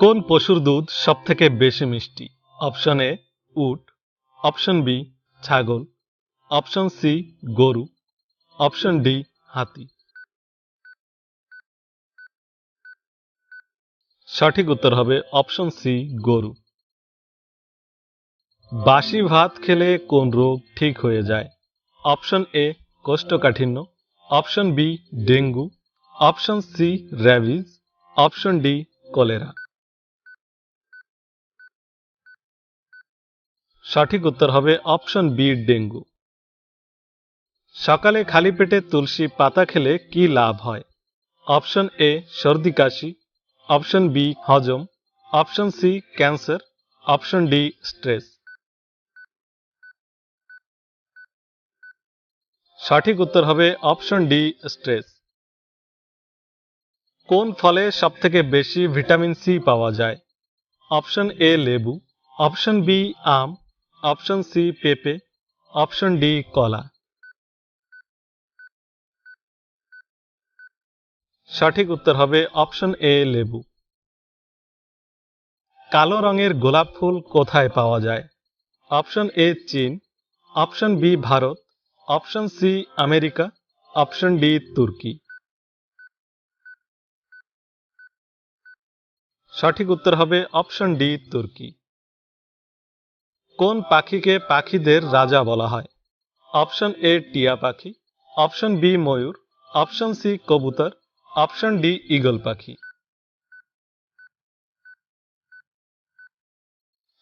কোন পশুর দুধ সবথেকে বেশি মিষ্টি? অপশন এ উট, অপশন বি ছাগল, অপশন সি গরু, অপশন ডি হাতি। সঠিক উত্তর হবে অপশন সি গরু। বাসি ভাত খেলে কোন রোগ ঠিক হয়ে যায়? অপশন এ কোষ্ঠকাঠিন্য, option B dengue, option C rabies, option D cholera. সঠিক উত্তর হবে অপশন বি ডেঙ্গু। সকালে খালি পেটে তুলসী পাতা খেলে কি লাভ হয়? অপশন এ সর্দি কাশি, অপশন বি হজম, option C cancer, option D stress. সঠিক উত্তর হবে অপশন ডি স্ট্রেস। কোন ফলে সবথেকে বেশি ভিটামিন সি পাওয়া যায়? অপশন এ লেবু, অপশন বি আম, অপশন সি পেঁপে, অপশন ডি কলা। সঠিক উত্তর হবে অপশন এ লেবু। কালো রঙের গোলাপ ফুল কোথায় পাওয়া যায়? অপশন এ চীন, option B Bharat, option C America, option D তুর্কি। সঠিক উত্তর হবে অপশন ডি তুর্কি। কোন পাখিকে পাখিদের রাজা বলা হয়? অপশন এ টিয়া পাখি, অপশন বি ময়ূর, অপশন সি কবুতর, অপশন ডি ঈগল পাখি।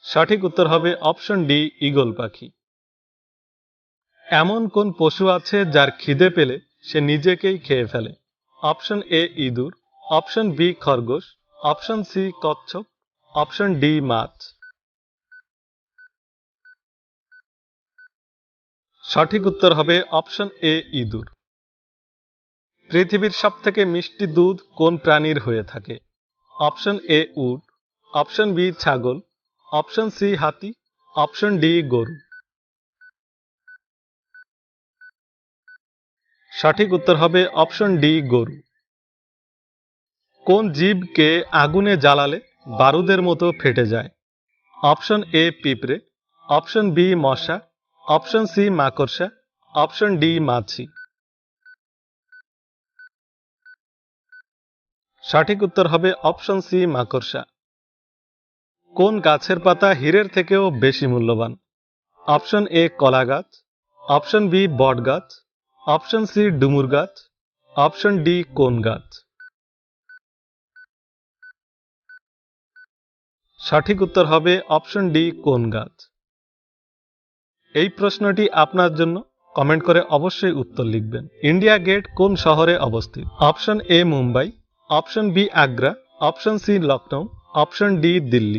সঠিক উত্তর হবে অপশন ডি ঈগল পাখি। এমন কোন পশু আছে যার খিদে পেলে সে নিজেকেই খেয়ে ফেলে? অপশন এ ইঁদুর, অপশন বি খরগোশ, অপশন সি কচ্ছপ, অপশন ডি মাছ। সঠিক উত্তর হবে অপশন এ ইঁদুর। পৃথিবীর সবথেকে মিষ্টি দুধ কোন প্রাণীর হয়ে থাকে? অপশন এ উট, অপশন বি ছাগল, অপশন সি হাতি, অপশন ডি গরু। সঠিক উত্তর হবে অপশন ডি গরু। কোন জীবকে আগুনে জ্বালালে বারুদের মতো ফেটে যায়? অপশন এ পিঁপড়ে, অপশন বি মশা, অপশন সি মাকড়সা, অপশন ডি মাছি। সঠিক উত্তর হবে অপশন সি মাকড়সা। কোন গাছের পাতা হীরের থেকেও বেশি মূল্যবান? অপশন এ কলা গাছ, অপশন বি বট গাছ, অপশন সি ডুমুর গাছ, অপশন ডি কোন গাছ। সঠিক উত্তর হবে অপশন ডি কোন গাছ। এই প্রশ্নটি আপনার জন্য, কমেন্ট করে অবশ্যই উত্তর লিখবেন। ইন্ডিয়া গেট কোন শহরে অবস্থিত? Option A Mumbai, option B Agra, option C Lucknow, option D Delhi.